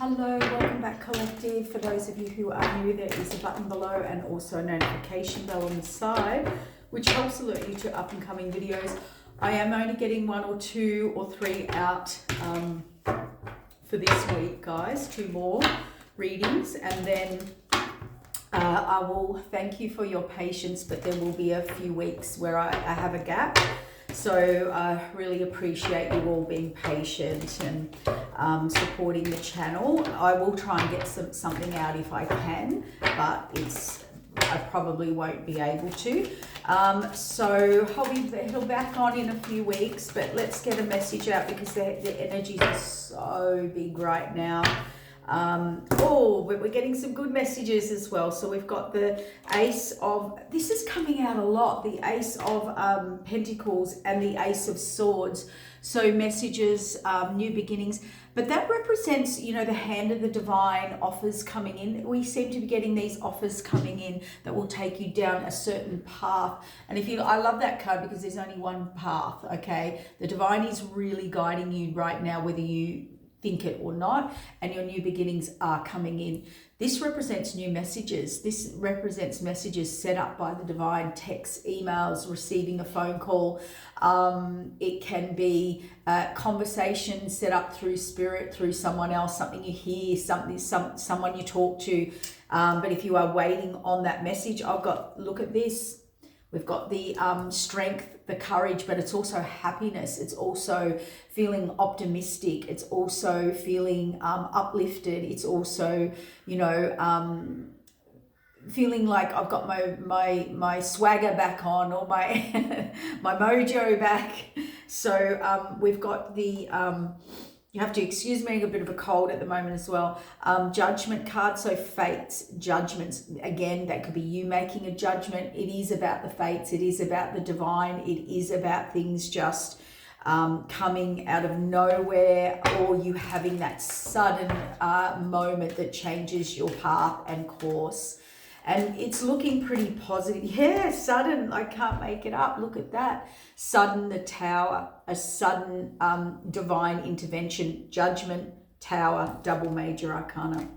Hello, welcome back collective. For those of you who are new, there is a button below and also a notification bell on the side, which helps alert you to up and coming videos. I am only getting 1 or 2 or 3 out for this week, guys. 2 more readings, and then I will thank you for your patience, but there will be a few weeks where I have a gap. So I really appreciate you all being patient and supporting the channel. I will try and get something out if I can, but I probably won't be able to. So he'll back on in a few weeks, but let's get a message out because the energies are so big right now. But we're getting some good messages as well. So we've got the Ace of, this is coming out a lot, the Ace of Pentacles and the Ace of Swords. So messages, new beginnings, but that represents, you know, the hand of the divine, offers coming in. We seem to be getting these offers coming in that will take you down a certain path. And I love that card because there's only one path, okay? The divine is really guiding you right now, whether you think it or not, and your new beginnings are coming in. This represents new messages. This represents messages set up by the divine, texts, emails, receiving a phone call. It can be a conversation set up through spirit, through someone else, something you hear, someone you talk to. But if you are waiting on that message, look at this. We've got the strength, the courage, but it's also happiness. It's also feeling optimistic. It's also feeling uplifted. It's also, you know, feeling like I've got my swagger back on, or my my mojo back. So we've got the you have to excuse me, a bit of a cold at the moment as well. Judgment card, so fates, judgments. Again, that could be you making a judgment. It is about the fates. It is about the divine. It is about things just coming out of nowhere, or you having that sudden moment that changes your path and course. And it's looking pretty positive. Yeah, sudden, I can't make it up. Look at that. Sudden, the Tower, a sudden divine intervention, judgment, Tower, double major arcana.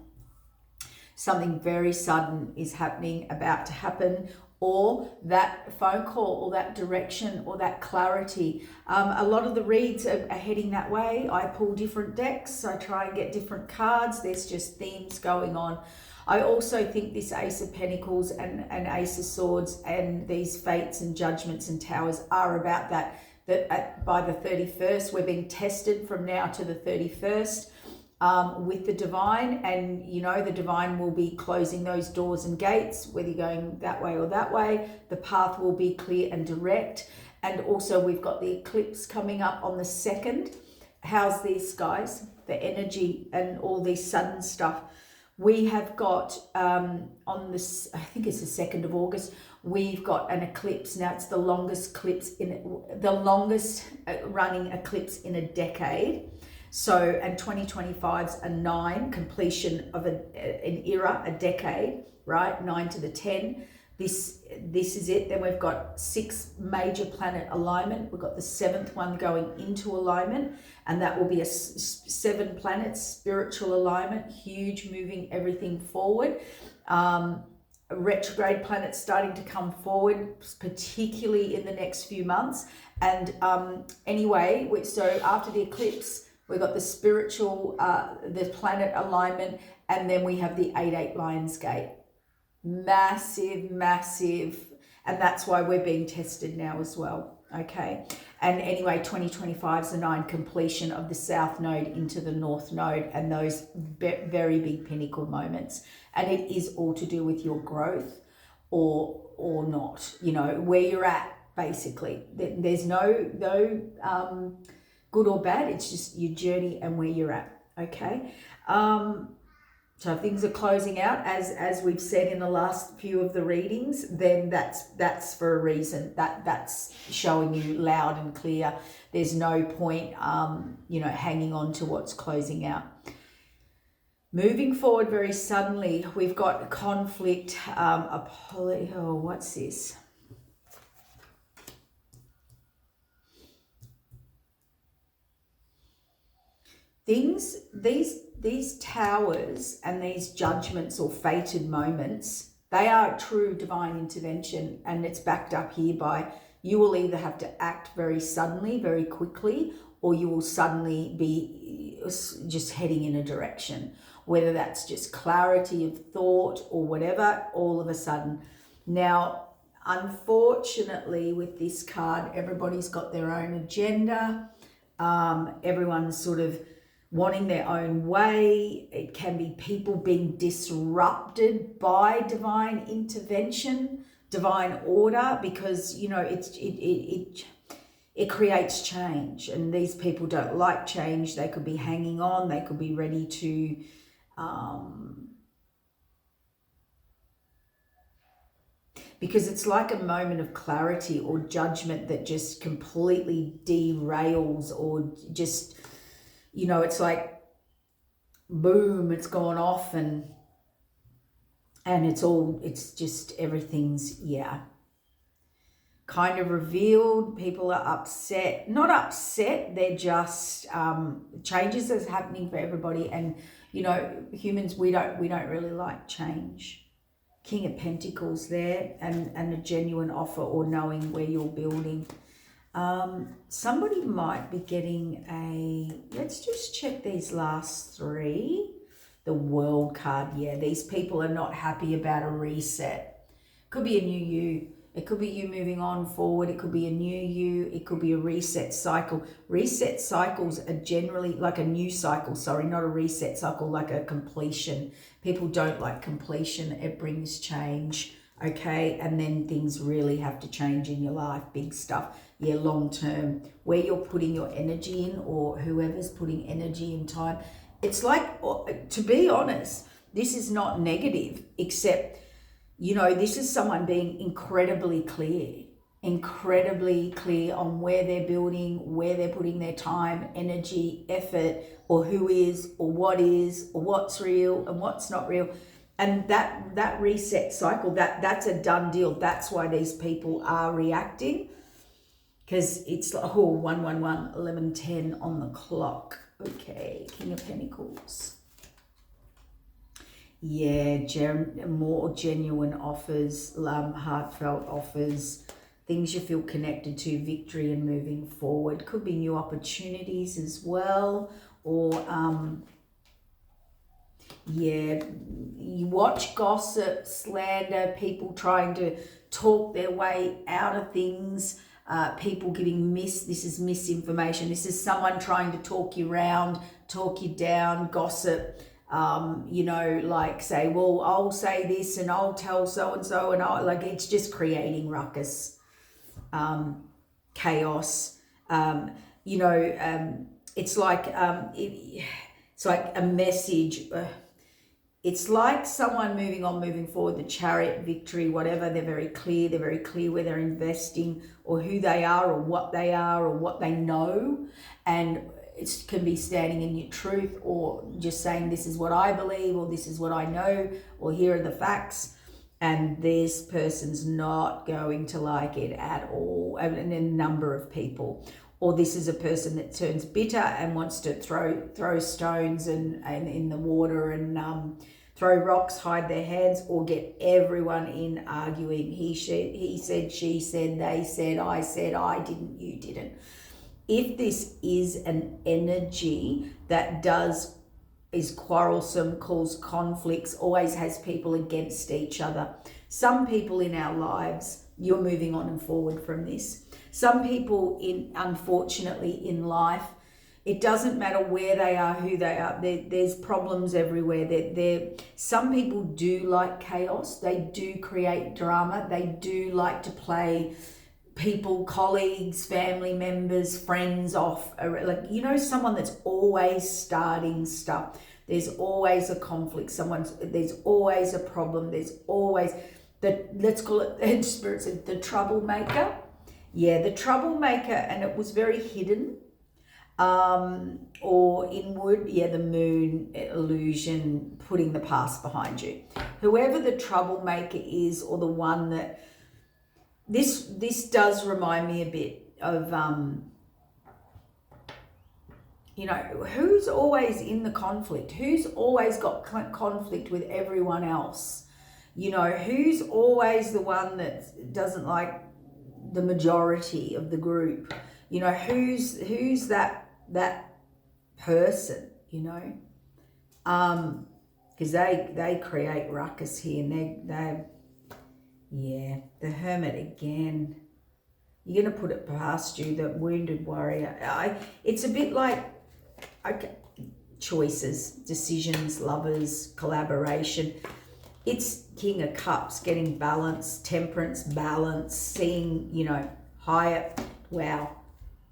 Something very sudden is happening, about to happen, or that phone call, or that direction, or that clarity. A lot of the reads are heading that way. I pull different decks. I try and get different cards. There's just themes going on. I also think this Ace of Pentacles and Ace of Swords and these fates and judgments and towers are about that by the 31st, we're being tested from now to the 31st with the divine. And, you know, the divine will be closing those doors and gates, whether you're going that way or that way. The path will be clear and direct. And also we've got the eclipse coming up on the 2nd. How's this, guys? The energy and all this sudden stuff. We have got on this, I think it's the 2nd of August, we've got an eclipse. Now it's the longest running eclipse in a decade. So, and 2025's a 9, completion of an era, a decade, right? 9 to the 10. This is it. Then we've got 6 major planet alignment. We've got the 7th one going into alignment, and that will be a 7 planets spiritual alignment, huge, moving everything forward. Retrograde planets starting to come forward, particularly in the next few months. And anyway, so after the eclipse, we've got the spiritual, the planet alignment, and then we have the 8-8 Lions Gate. Massive, massive, and that's why we're being tested now as well, okay? And anyway, 2025 is the 9, completion of the South Node into the North Node, and those very big pinnacle moments. And it is all to do with your growth or not, you know, where you're at, basically. There's no good or bad, it's just your journey and where you're at, okay? So if things are closing out, as we've said in the last few of the readings, then that's for a reason. That's showing you loud and clear. There's no point, you know, hanging on to what's closing out. Moving forward very suddenly, we've got conflict. What's this? these towers and these judgments or fated moments, they are true divine intervention, and it's backed up here by you will either have to act very suddenly, very quickly, or you will suddenly be just heading in a direction, whether that's just clarity of thought or whatever, all of a sudden. Now, unfortunately, with this card, everybody's got their own agenda. Everyone's sort of wanting their own way. It can be people being disrupted by divine intervention, divine order, because, you know, it creates change, and these people don't like change. They could be hanging on. They could be ready to because it's like a moment of clarity or judgment that just completely derails, or just, you know, it's like boom, it's gone off, and it's just everything's, yeah, kind of revealed. People are upset, not upset, they're just changes that's happening for everybody. And, you know, humans, we don't really like change. King of Pentacles there, and a genuine offer or knowing where you're building. Somebody might be getting let's just check these last three. The World card, yeah, these people are not happy about a reset. Could be a new you. It could be you moving on forward. It could be a new you. It could be a reset cycle. Reset cycles are generally like a new cycle, sorry, not a reset cycle, like a completion. People don't like completion. It brings change, okay? And then things really have to change in your life, big stuff. Yeah, long term, where you're putting your energy in, or whoever's putting energy and time. It's like, to be honest, this is not negative, except, you know, this is someone being incredibly clear on where they're building, where they're putting their time, energy, effort, or who is, or what's real and what's not real. And that reset cycle, that's a done deal. That's why these people are reacting, because it's like, 111, 11:10 on the clock. Okay, King of Pentacles. Yeah, more genuine offers, heartfelt offers, things you feel connected to, victory and moving forward. Could be new opportunities as well, or yeah, you watch gossip, slander, people trying to talk their way out of things, people giving this is misinformation. This is someone trying to talk you around, talk you down, gossip. You know, like say, well, I'll say this and I'll tell so-and-so, and I'll, like, it's just creating ruckus, chaos. You know, it's like, it's like a message. It's like someone moving on, moving forward, the Chariot, victory, whatever. They're very clear where they're investing, or who they are, or what they know. And it can be standing in your truth, or just saying, this is what I believe, or this is what I know, or here are the facts. And this person's not going to like it at all, and a number of people. Or this is a person that turns bitter and wants to throw stones and in the water, and throw rocks, hide their hands, or get everyone in arguing. He said, she said, they said, I didn't, you didn't. If this is an energy that is quarrelsome, causes conflicts, always has people against each other. Some people in our lives, you're moving on and forward from this. Some people, unfortunately, in life, it doesn't matter where they are, who they are. There's problems everywhere. Some people do like chaos. They do create drama. They do like to play people, colleagues, family members, friends off. Like, you know, someone that's always starting stuff. There's always a conflict. There's always a problem. There's always let's call it, the Spirit said, the troublemaker. Yeah, the troublemaker, and it was very hidden. Or inward, yeah, the moon illusion, putting the past behind you. Whoever the troublemaker is, or the one that, this does remind me a bit of you know, who's always in the conflict? Who's always got conflict with everyone else? You know, who's always the one that doesn't like the majority of the group? You know, who's that person, you know? Because they create ruckus here, and yeah, the Hermit again. You're going to put it past you, the wounded warrior. It's a bit like, okay, choices, decisions, lovers, collaboration. It's King of Cups, getting balance, temperance, balance, seeing, you know, higher, wow,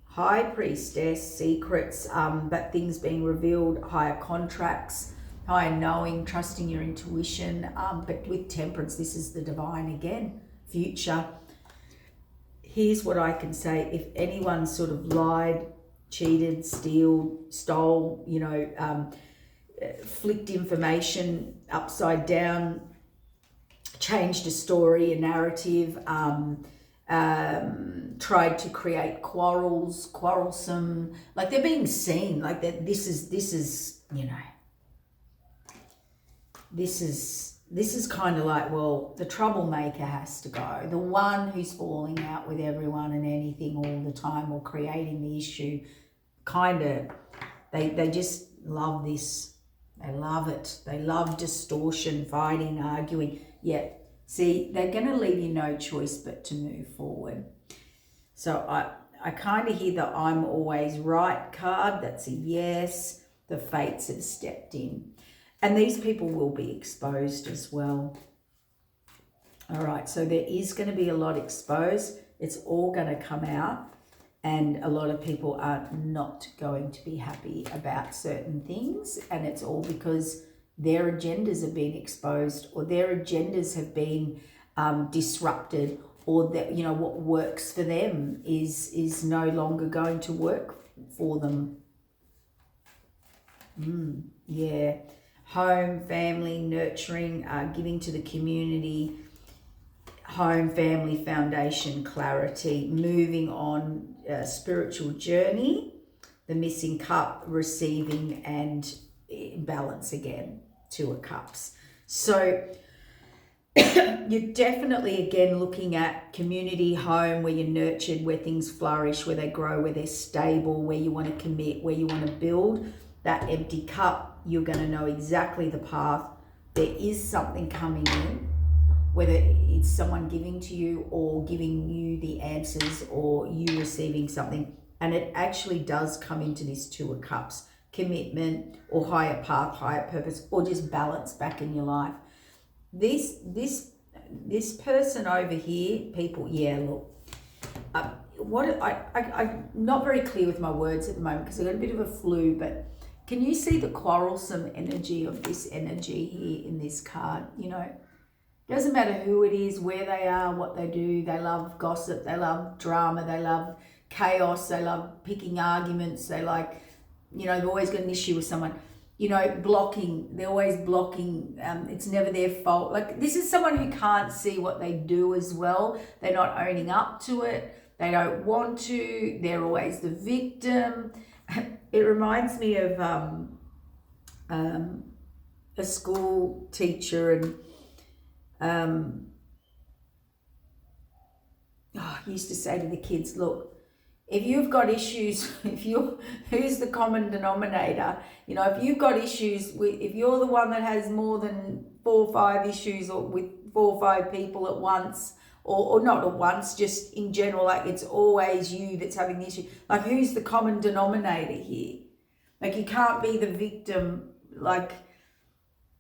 High Priestess, secrets, but things being revealed, higher contracts, higher knowing, trusting your intuition, but with temperance, this is the divine again, future. Here's what I can say: if anyone sort of lied, cheated, stole, you know, flicked information upside down, changed a story, a narrative, tried to create quarrelsome, like they're being seen, like that. This is, you know, this is kind of like, well, the troublemaker has to go. The one who's falling out with everyone and anything all the time, or creating the issue, kind of, they just love this. They love it. They love distortion, fighting, arguing. Yeah, see, they're going to leave you no choice but to move forward. So I kind of hear the I'm always right card. That's a yes. The fates have stepped in. And these people will be exposed as well. All right, so there is going to be a lot exposed. It's all going to come out. And a lot of people are not going to be happy about certain things. And it's all because their agendas have been exposed, or their agendas have been disrupted, or that, you know, what works for them is no longer going to work for them. Yeah. Home, family, nurturing, giving to the community, home, family, foundation, clarity, moving on, spiritual journey, the missing cup, receiving, and balance again, Two of Cups. So you're definitely, again, looking at community, home, where you're nurtured, where things flourish, where they grow, where they're stable, where you want to commit, where you want to build. That empty cup, you're going to know exactly the path. There is something coming in, whether it's someone giving to you or giving you the answers, or you receiving something. And it actually does come into this Two of Cups, commitment, or higher path, higher purpose, or just balance back in your life. This person over here, people, yeah, look, I'm not very clear with my words at the moment because I've got a bit of a flu, but can you see the quarrelsome energy of this energy here in this card? You know, doesn't matter who it is, where they are, what they do. They love gossip, they love drama, they love chaos, they love picking arguments. They like, you know, they've always got an issue with someone. You know, blocking, they're always blocking. It's never their fault. Like, this is someone who can't see what they do as well. They're not owning up to it. They don't want to. They're always the victim. It reminds me of a school teacher, and he used to say to the kids, look, if you've got issues, who's the common denominator? You know, if you've got issues if you're the one that has more than 4 or 5 issues, or with 4 or 5 people at once, or not at once, just in general, like it's always you that's having the issue. Like, who's the common denominator here? Like, you can't be the victim. Like,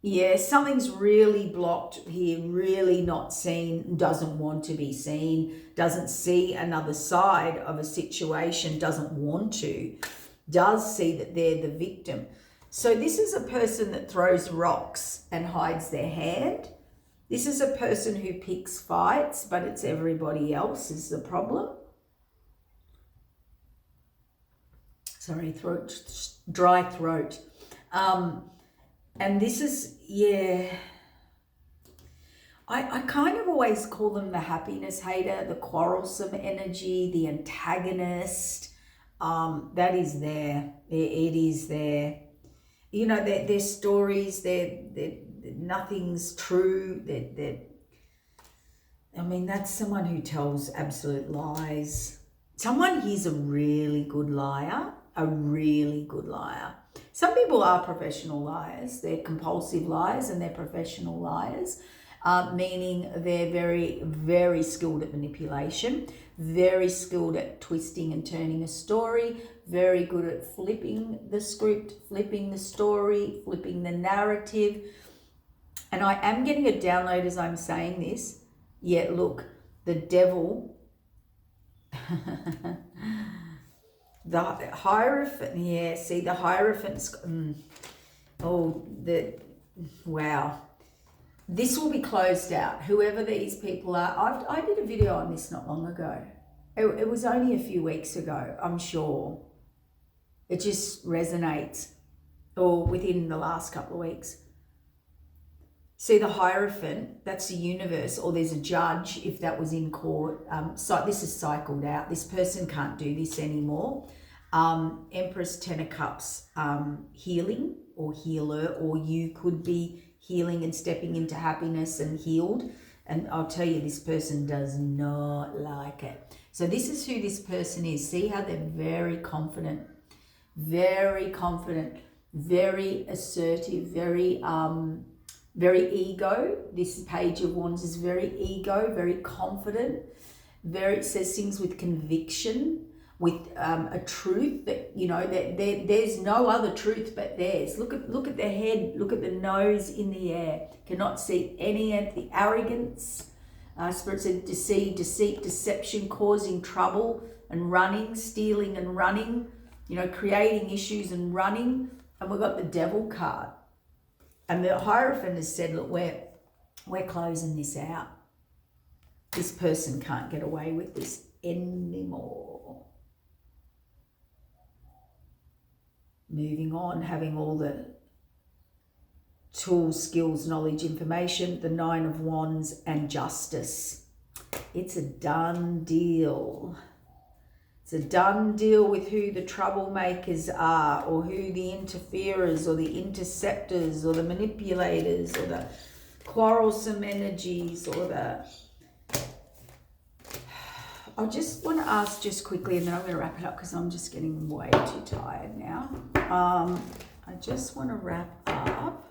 yeah, something's really blocked here, really not seen, doesn't want to be seen, doesn't see another side of a situation, doesn't want to, does see that they're the victim. So this is a person that throws rocks and hides their hand. This is a person who picks fights, but it's everybody else is the problem. Sorry, dry throat. And this is, yeah, I kind of always call them the happiness hater, the quarrelsome energy, the antagonist. that is there. It is there. You know, their stories, nothing's true. I mean, that's someone who tells absolute lies. Someone here's a really good liar, a really good liar. Some people are professional liars. They're compulsive liars and they're professional liars, meaning they're very, very skilled at manipulation, very skilled at twisting and turning a story, very good at flipping the script, flipping the story, flipping the narrative. And I am getting a download as I'm saying this. Yeah, look, the devil, the Hierophant, yeah, see the Hierophant's, wow. This will be closed out, whoever these people are. I did a video on this not long ago. It was only a few weeks ago, I'm sure. It just resonates, or within the last couple of weeks. See the Hierophant, that's the universe, or there's a judge if that was in court. So this is cycled out. This person can't do this anymore. Empress, Ten of Cups, healing or healer, or you could be healing and stepping into happiness and healed. And I'll tell you, this person does not like it. So this is who this person is. See how they're very confident, very assertive, very ego. This Page of Wands is very ego, very confident. It says things with conviction, with a truth that, you know, that there's no other truth but theirs. Look at the head, look at the nose in the air. Cannot see any of the arrogance. Spirit said deceit, deception, causing trouble and running, stealing and running, you know, creating issues and running. And we've got the Devil card. And the Hierophant has said, look, we're closing this out. This person can't get away with this anymore. Moving on, having all the tools, skills, knowledge, information, the Nine of Wands and Justice. It's a done deal. It's a done deal with who the troublemakers are, or who the interferers or the interceptors or the manipulators or the quarrelsome energies or the... I just want to ask just quickly, and then I'm going to wrap it up because I'm just getting way too tired now. I just want to wrap up.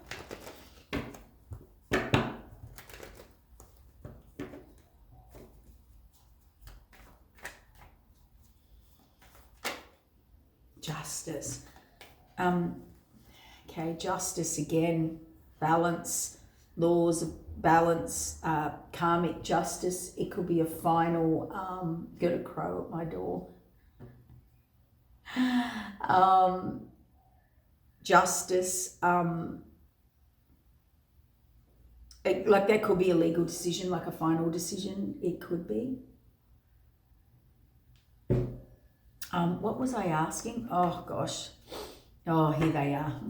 Justice. Okay, justice again, balance, laws of balance, karmic justice. It could be a final, got a crow at my door. Justice, like that could be a legal decision, like a final decision, it could be. What was I asking? Oh gosh. Oh, here they are.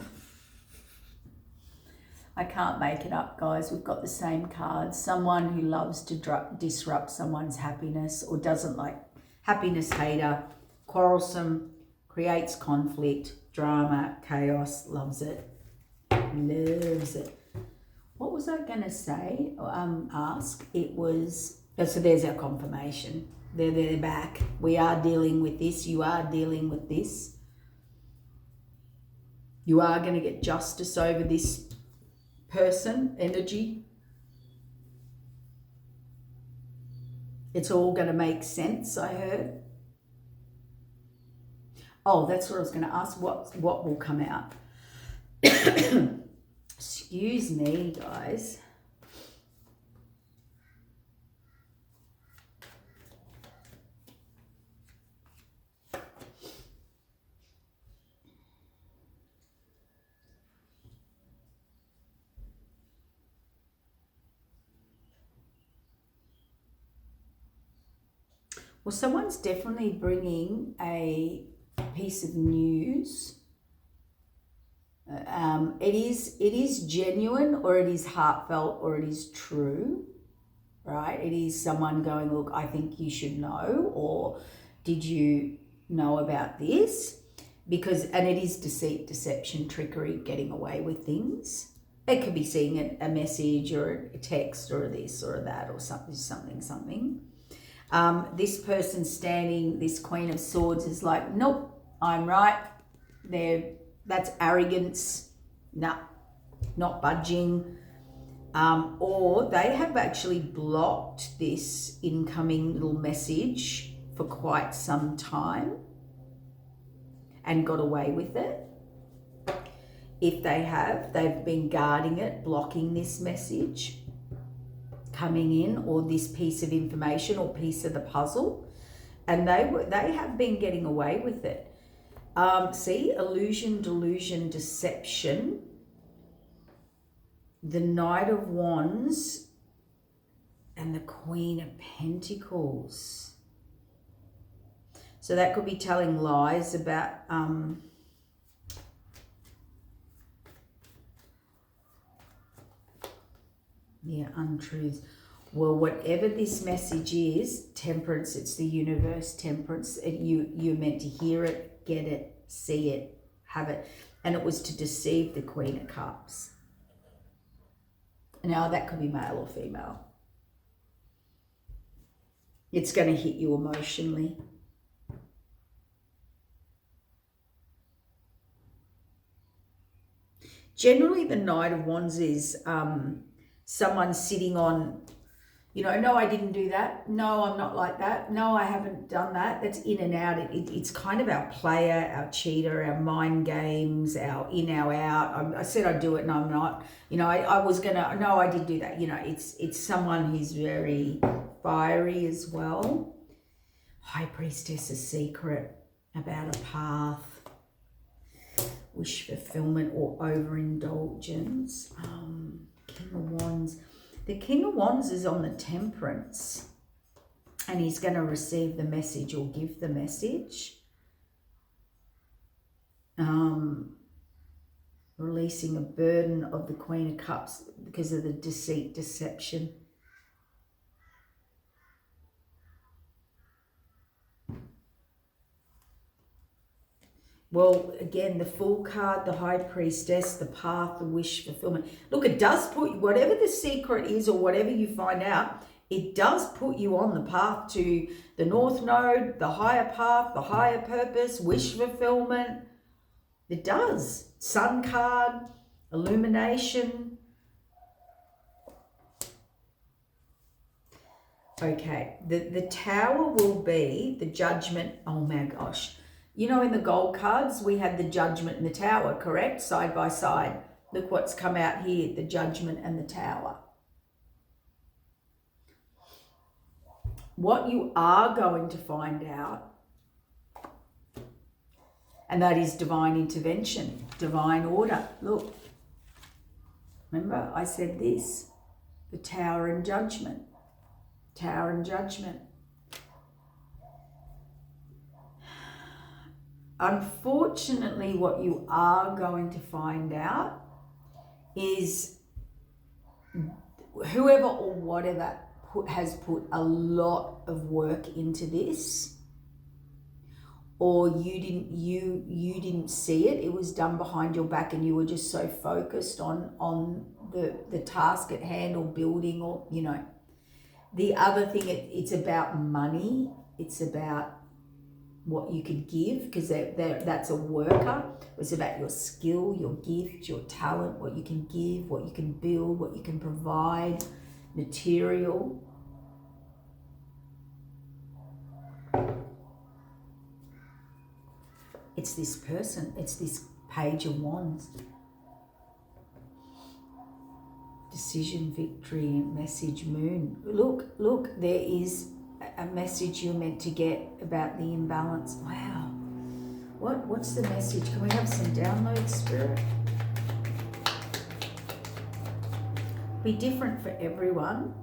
I can't make it up, guys. We've got the same cards. Someone who loves to disrupt someone's happiness, or doesn't like, happiness hater, quarrelsome, creates conflict, drama, chaos, loves it. Loves it. What was I going to say? Ask. It was, so there's our confirmation. They're back. We are dealing with this. You are dealing with this. You are going to get justice over this person, energy. It's all going to make sense, I heard. Oh, that's what I was going to ask. What will come out? Excuse me, guys. Well, someone's definitely bringing a piece of news. It is genuine, or it is heartfelt, or it is true, right? It is someone going, look, I think you should know, or did you know about this, because, and it is deceit, deception, trickery, getting away with things. It could be seeing a message or a text or this or that or something. This person standing, this Queen of Swords, is like, nope, I'm right. That's arrogance. Nah, not budging. Or they have actually blocked this incoming little message for quite some time and got away with it. If they have, they've been guarding it, blocking this message coming in, or this piece of information or piece of the puzzle, and they have been getting away with it. See, illusion, delusion, deception, the Knight of Wands, and the Queen of Pentacles. So that could be telling lies about untruths. Well, whatever this message is, temperance, it's the universe, temperance. You're meant to hear it, get it, see it, have it. And it was to deceive the Queen of Cups. Now, that could be male or female. It's going to hit you emotionally. Generally, the Knight of Wands is someone sitting on, no, I didn't do that. No, I'm not like that. No, I haven't done that. That's in and out. It's kind of our player, our cheater, our mind games, our in, our out. I said I'd do it and I'm not. I was going to, no, I did do that. It's someone who's very fiery as well. High Priestess, a secret about a path. Wish fulfillment or overindulgence. King of Wands. The King of Wands is on the Temperance, and he's going to receive the message or give the message. Releasing a burden of the Queen of Cups because of the deceit, deception. Well, again, the Fool card, the High Priestess, the Path, the Wish fulfillment. Look, it does put, whatever the secret is or whatever you find out, it does put you on the path to the North Node, the higher path, the higher purpose, wish fulfillment. It does. Sun card, illumination. Okay, the Tower will be the Judgment. Oh my gosh. In the gold cards, we had the Judgment and the Tower, correct? Side by side. Look what's come out here, the Judgment and the Tower. What you are going to find out, and that is divine intervention, divine order. Look, remember I said this, the Tower and Judgment. Tower and Judgment. Unfortunately, what you are going to find out is whoever or whatever has put a lot of work into this, or you didn't see it. It was done behind your back, and you were just so focused on the task at hand or building or The other thing, it's about money. It's about what you could give, because that's a worker. It's about your skill, your gift, your talent, what you can give, what you can build, what you can provide, material. It's this person. It's this Page of Wands. Decision, victory, message, moon. Look, there is a message you're meant to get about the imbalance. Wow. What's the message? Can we have some download, Spirit? Be different for everyone.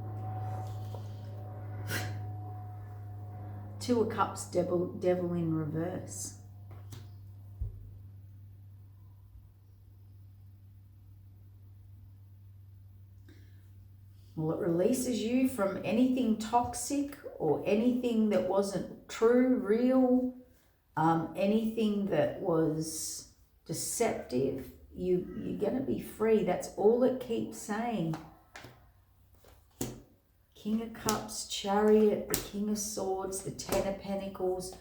Two of Cups, devil in reverse. Well, it releases you from anything toxic or anything that wasn't true, real. Anything that was deceptive, you're going to be free. That's all it keeps saying. King of Cups, Chariot, the King of Swords, the Ten of Pentacles,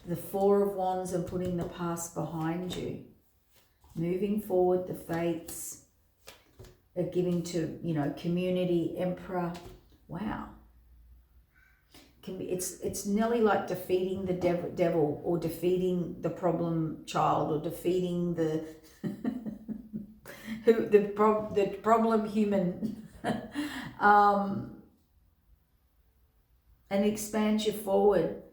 the Four of Wands, and putting the past behind you. Moving forward, the Fates are giving to, you know, community, Emperor. Wow. It's nearly like defeating the devil or defeating the problem child or defeating the the problem human. And expands you forward.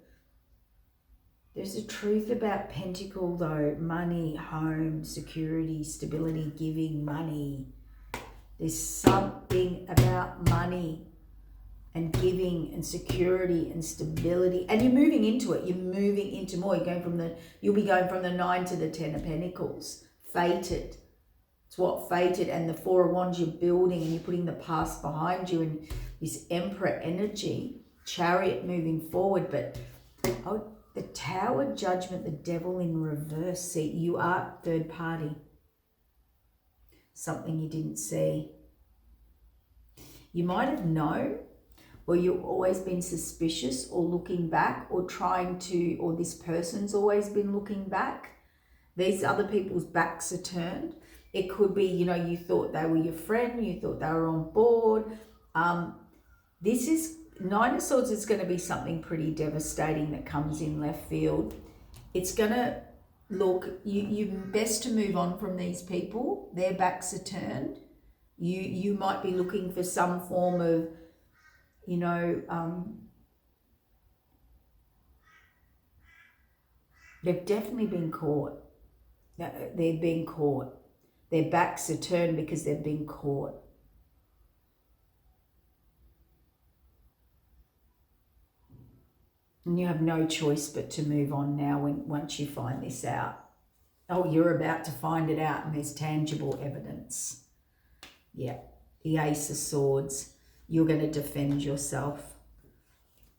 There's a truth about Pentacle though. Money, home, security, stability, giving, money. There's something about money and giving and security and stability. And you're moving into it. You're moving into more. You'll be going from the 9 to the 10 of Pentacles. Fated. It's what fated. And the Four of Wands, you're building and you're putting the past behind you. And this Emperor energy. Chariot moving forward, but the Tower, Judgment, the Devil in reverse. See, you are third party. Something you didn't see. You might have known, or you've always been suspicious or looking back or trying to, or this person's always been looking back. These other people's backs are turned. It could be, you know, you thought they were your friend, you thought they were on board. This is Nine of Swords is going to be something pretty devastating that comes in left field. It's going to look, you best to move on from these people. Their backs are turned. You might be looking for some form of, you know, they've definitely been caught. They've been caught. Their backs are turned because they've been caught. And you have no choice but to move on now once you find this out. Oh, you're about to find it out and there's tangible evidence. Yeah, the Ace of Swords. You're going to defend yourself.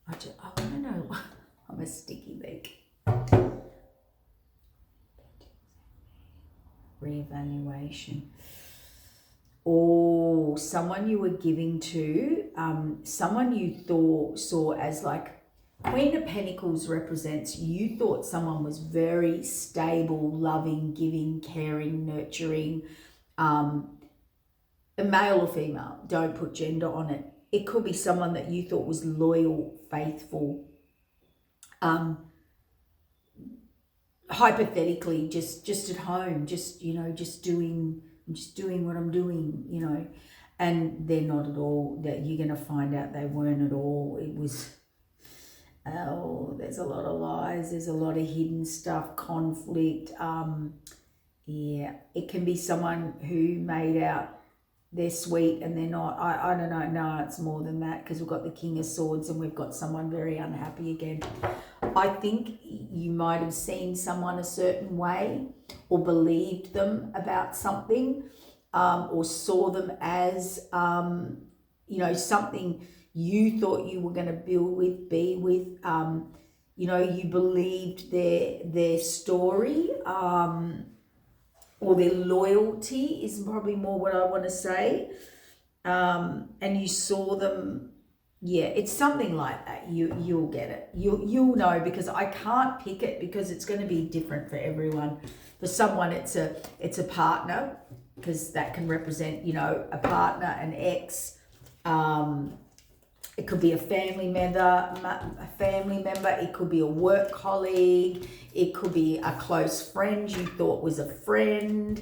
I don't know. I'm a sticky beak. Reevaluation. Oh, someone you were giving to, someone you saw as like, Queen of Pentacles represents you thought someone was very stable, loving, giving, caring, nurturing, a male or female. Don't put gender on it. It could be someone that you thought was loyal, faithful, hypothetically, just at home, just, you know, just doing what I'm doing, you know, and they're not at all. That you're going to find out they weren't at all. It was... Oh, there's a lot of lies. There's a lot of hidden stuff, conflict. Yeah, it can be someone who made out they're sweet and they're not. I don't know. No, it's more than that because we've got the King of Swords and we've got someone very unhappy again. I think you might have seen someone a certain way or believed them about something or saw them as, you know, something you thought you were going to build with, be with, you know, you believed their story, or their loyalty is probably more what I want to say. And you saw them, yeah, it's something like that. You'll get it. You'll know because I can't pick it because it's going to be different for everyone. For someone, it's a partner because that can represent, you know, a partner, an ex, it could be a family member. It could be a work colleague. It could be a close friend you thought was a friend.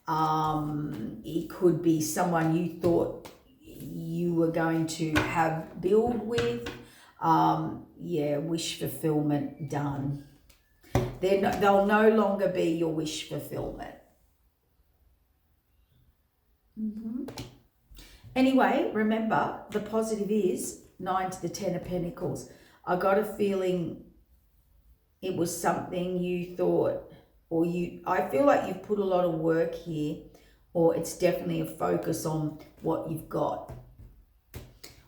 It could be someone you thought you were going to build with. Yeah, wish fulfillment done. They'll no longer be your wish fulfillment. Anyway, remember, the positive is 9 to the 10 of Pentacles. I got a feeling it was something you thought, or I feel like you've put a lot of work here, or it's definitely a focus on what you've got,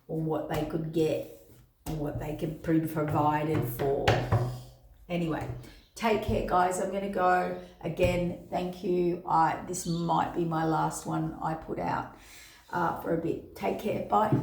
or what they could get, or what they could be provided for. Anyway, Take care, guys. I'm going to go again. Thank you. This might be my last one I put out for a bit. Take care. Bye.